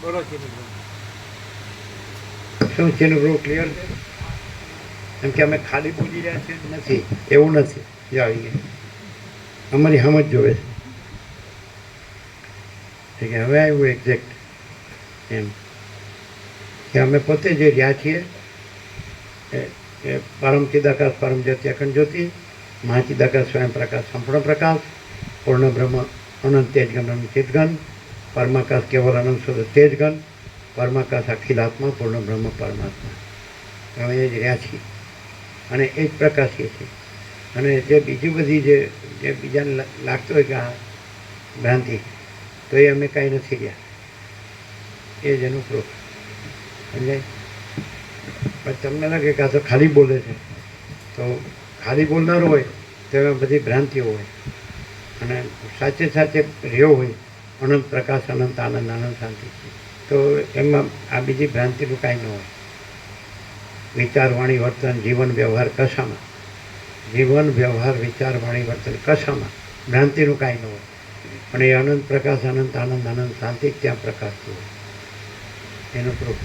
બોલો છે શું છે એનું ક્લિયર છે? એમ કે અમે ખાલી બોલી રહ્યા છીએ? નથી, એવું નથી. જે આવી ગઈ અમારી સમજ જોવે છે કે હવે આવ્યું એક્ઝેક્ટ એમ કે અમે પોતે જે રહ્યા છીએ એ પરમ ચિદાકાશ પરમ જ્યોતિ અખંડ જ્યોતિ મહાચિદાકાશ સ્વયં પ્રકાશ સંપૂર્ણ પ્રકાશ પૂર્ણ બ્રહ્મ અનંત તેજગન અનંત ચિતગન પરમાકાશ કેવલ અનંત શુદ્ધ તેજગન પરમાકાશ અખિલાત્મા પૂર્ણ બ્રહ્મ પરમાત્મા અમે એ જ રહ્યા છીએ અને એ જ પ્રકાશીએ છીએ. અને જે બીજી બધી જે બીજાને લાગતું હોય કે આ ભ્રાંતિ, તો એ અમે કાંઈ નથી રહ્યા. એ જ એનું પ્રૂફ. સમજાય? પણ તમને લાગે કે આ તો ખાલી બોલે છે, તો ખાલી બોલનાર હોય તો એમાં બધી ભ્રાંતિઓ હોય અને સાચે સાચે રહ્યો હોય અનંત પ્રકાશ અનંત આનંદ આનંદ શાંતિ, તો એમાં આ બીજી ભ્રાંતિનું કાંઈ ન હોય. વિચાર વાણી વર્તન જીવન વ્યવહાર કશામાં, જીવન વ્યવહાર વિચાર વાણી વર્તન કશામાં ભ્રાંતિનું કાંઈ ન હોય. પણ એ અનંત પ્રકાશ અનંત આનંદ આનંદ શાંતિ ત્યાં પ્રકાશતું હોય. એનું પ્રૂફ